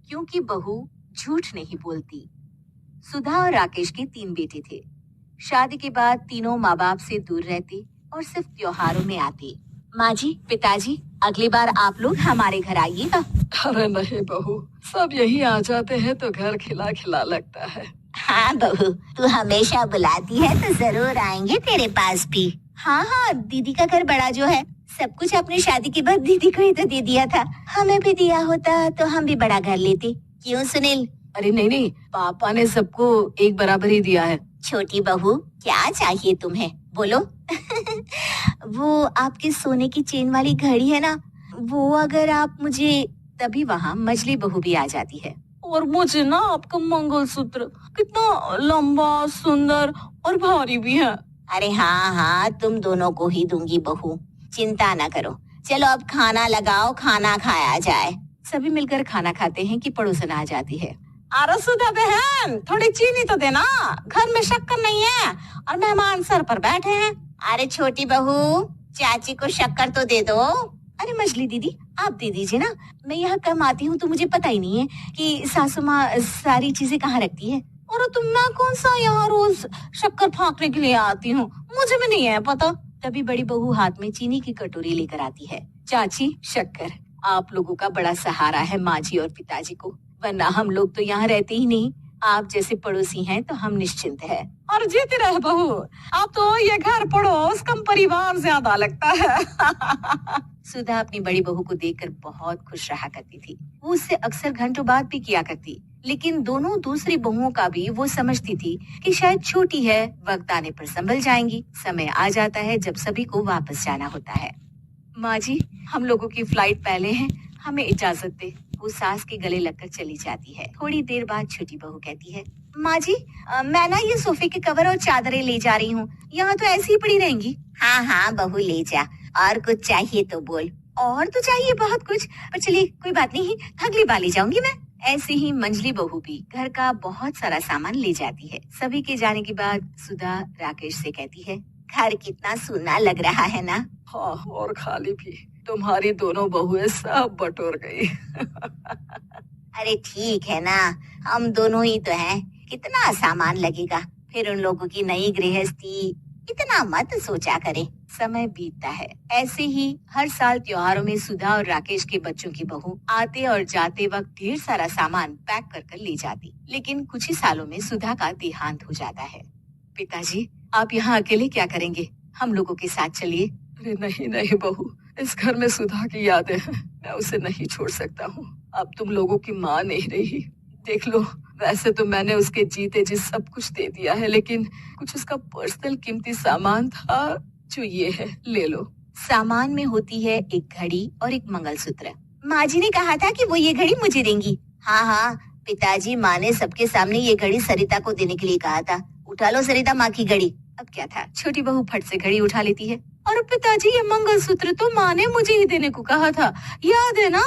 क्योंकि बहू झूठ नहीं बोलती। सुधा और राकेश के 3 बेटे थे। शादी के बाद तीनों माँ बाप से दूर रहते और सिर्फ त्योहारों में आते। माँ जी, पिताजी, अगली बार आप लोग हमारे घर आइएगा। अरे नहीं बहू, सब यही आ जाते हैं तो घर खिला खिला लगता है। हाँ बहू, तू हमेशा बुलाती है तो जरूर आएंगे तेरे पास भी। हाँ हाँ, दीदी का घर बड़ा जो है, सब कुछ अपनी शादी के बाद दीदी को ही तो दे दिया था। हमें भी दिया होता तो हम भी बड़ा घर लेते। क्यों सुनील? अरे नहीं, पापा ने सबको एक बराबर ही दिया है। छोटी बहू, क्या चाहिए तुम्हें, बोलो। वो आपके सोने की चेन वाली घड़ी है ना, वो अगर आप मुझे, तभी वहाँ मजली बहू भी आ जाती है। और मुझे ना आपका मंगलसूत्र कितना लंबा, सुंदर और भारी भी है। अरे हाँ हाँ, तुम दोनों को ही दूंगी बहू, चिंता ना करो। चलो अब खाना लगाओ, खाना खाया जाए। सभी मिलकर खाना खाते हैं कि पड़ोसन आ जाती है। अरे सुधा बहन, थोड़ी चीनी तो देना, घर में शक्कर नहीं है और मेहमान सर पर बैठे हैं। अरे छोटी बहू, चाची को शक्कर तो दे दो। अरे मछली दीदी, आप दे दीजिए ना, मैं यहाँ कम आती हूँ तो मुझे पता ही नहीं है कि सासू माँ सारी चीजें कहाँ रखती है। और तुम मैं कौन सा यहाँ रोज शक्कर फाँकने के लिए आती हूँ, मुझे भी नहीं है पता। तभी बड़ी बहू हाथ में चीनी की कटोरी लेकर आती है। चाची, शक्कर। आप लोगों का बड़ा सहारा है माँ जी और पिताजी को, वरना हम लोग तो यहाँ रहते ही नहीं। आप जैसे पड़ोसी हैं तो हम निश्चिंत है। और जीती रहे बहू, आप तो ये घर पड़ोस कम परिवार ज्यादा लगता है। सुधा अपनी बड़ी बहू को देखकर बहुत खुश रहा करती थी। वो उससे अक्सर घंटों बात भी किया करती, लेकिन दोनों दूसरी बहुओं का भी वो समझती थी कि शायद छोटी है, वक्त आने पर संभल जाएंगी। समय आ जाता है जब सभी को वापस जाना होता है। माँ जी, हम लोगों की फ्लाइट पहले है, हमें इजाजत दे। वो सास के गले लगकर चली जाती है। थोड़ी देर बाद छोटी बहू कहती है, माँ जी, मैं ना ये सोफे के कवर और चादरें ले जा रही हूँ, यहाँ तो ऐसी ही पड़ी रहेंगी। हाँ हाँ बहू, ले जा, और कुछ चाहिए तो बोल। और तो चाहिए बहुत कुछ, पर चलिए कोई बात नहीं, अगली बार ले जाऊंगी मैं। ऐसे ही मंजली बहू भी घर का बहुत सारा सामान ले जाती है। सभी के जाने के बाद सुधा राकेश से कहती है, घर कितना सूना लग रहा है ना। हाँ, और खाली भी। तुम्हारी दोनों बहुएं सब बटोर गई। अरे ठीक है ना, हम दोनों ही तो हैं, कितना सामान लगेगा। फिर उन लोगों की नई गृहस्थी, इतना मत सोचा करे। समय बीतता है। ऐसे ही हर साल त्योहारों में सुधा और राकेश के बच्चों की बहू आते और जाते वक्त ढेर सारा सामान पैक कर कर ले जाती। लेकिन कुछ ही सालों में सुधा का देहांत हो जाता है। पिताजी, आप यहाँ अकेले क्या करेंगे, हम लोगों के साथ चलिए। अरे नहीं बहू, इस घर में सुधा की यादें हैं, मैं उसे नहीं छोड़ सकता हूँ। अब तुम लोगों की माँ नहीं रही। देख लो, वैसे तो मैंने उसके जीते जी सब कुछ दे दिया है, लेकिन कुछ उसका पर्सनल कीमती सामान था जो ये है, ले लो। सामान में होती है एक घड़ी और एक मंगलसूत्र। माँ जी ने कहा था कि वो ये घड़ी मुझे देंगी। हाँ हाँ पिताजी, माँ ने सबके सामने ये घड़ी सरिता को देने के लिए कहा था। उठा लो सरिता माँ की घड़ी। अब क्या था, छोटी बहू फट से घड़ी उठा लेती है। और पिताजी, ये मंगलसूत्र तो माँ ने मुझे ही देने को कहा था, याद है ना?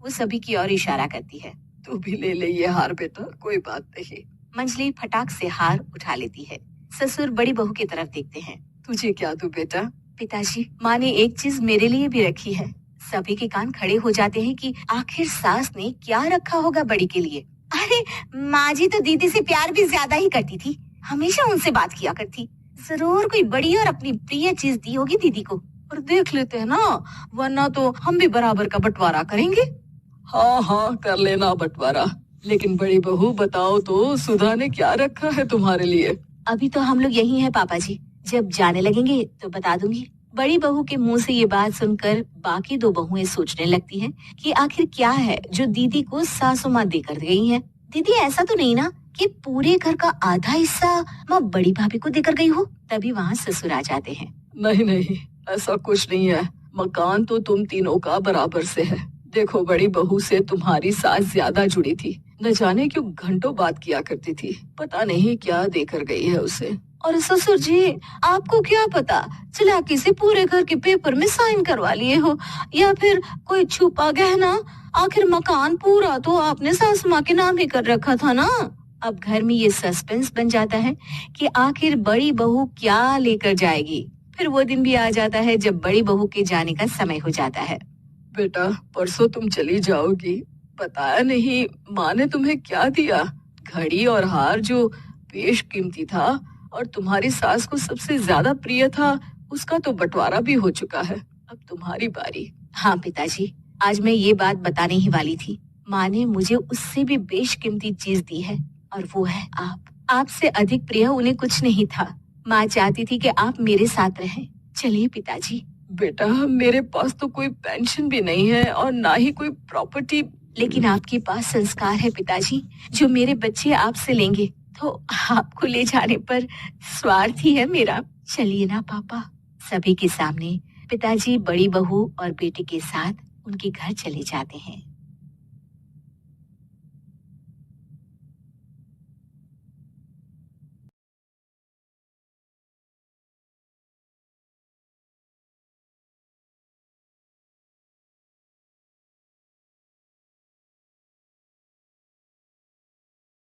वो सभी की ओर इशारा करती है। तू भी ले ले ये हार बेटा, कोई बात नहीं। मंजली फटाक से हार उठा लेती है। ससुर बड़ी बहू की तरफ देखते हैं। तुझे क्या दूं बेटा? पिताजी, माँ ने एक चीज मेरे लिए भी रखी है। सभी के कान खड़े हो जाते हैं कि आखिर सास ने क्या रखा होगा बड़ी के लिए। अरे माँ जी तो दीदी से प्यार भी ज्यादा ही करती थी, हमेशा उनसे बात किया करती। जरूर कोई बड़ी और अपनी प्रिय चीज दी होगी दीदी को। और देख लेते हैं ना, वरना तो हम भी बराबर का बंटवारा करेंगे। हाँ, कर लेना बंटवारा। लेकिन बड़ी बहू, बताओ तो, सुधा ने क्या रखा है तुम्हारे लिए? अभी तो हम लोग यही हैं पापा जी, जब जाने लगेंगे तो बता दूंगी। बड़ी बहू के मुंह से ये बात सुनकर बाकी दो बहुएं सोचने लगती हैं कि आखिर क्या है जो दीदी को सासू माँ देकर गई है। दीदी, ऐसा तो नहीं ना कि पूरे घर का आधा हिस्सा माँ बड़ी भाभी को देकर गई हो। तभी वहाँ ससुर आ जाते हैं। नहीं, ऐसा कुछ नहीं है। मकान तो तुम तीनों का बराबर से है। देखो, बड़ी बहू से तुम्हारी सास ज्यादा जुड़ी थी, न जाने क्यों घंटों बात किया करती थी। पता नहीं क्या देकर गई है उसे। और ससुर जी, आपको क्या पता, चालाकी से पूरे घर के पेपर में साइन करवा लिए हो, या फिर कोई छुपा गहना। आखिर मकान पूरा तो आपने सासू माँ के नाम ही कर रखा था ना। अब घर में ये सस्पेंस बन जाता है कि आखिर बड़ी बहू क्या लेकर जाएगी। फिर वो दिन भी आ जाता है जब बड़ी बहू के जाने का समय हो जाता है। बेटा, परसों तुम चली जाओगी, बताया नहीं, माँ ने तुम्हें क्या दिया? घड़ी और हार जो बेशकीमती था और तुम्हारी सास को सबसे ज्यादा प्रिय था, उसका तो बंटवारा भी हो चुका है। अब तुम्हारी बारी। हाँ पिताजी, आज मैं ये बात बताने ही वाली थी। माँ ने मुझे उससे भी बेशकीमती चीज दी है और वो है आप। आपसे अधिक प्रिय उन्हें कुछ नहीं था। माँ चाहती थी कि आप मेरे साथ रहें। चलिए पिताजी। बेटा, मेरे पास तो कोई पेंशन भी नहीं है और ना ही कोई प्रॉपर्टी। लेकिन आपके पास संस्कार है पिताजी, जो मेरे बच्चे आपसे लेंगे। तो आपको ले जाने पर स्वार्थ ही है मेरा। चलिए ना पापा। सभी के सामने पिताजी बड़ी बहू और बेटे के साथ उनके घर चले जाते हैं।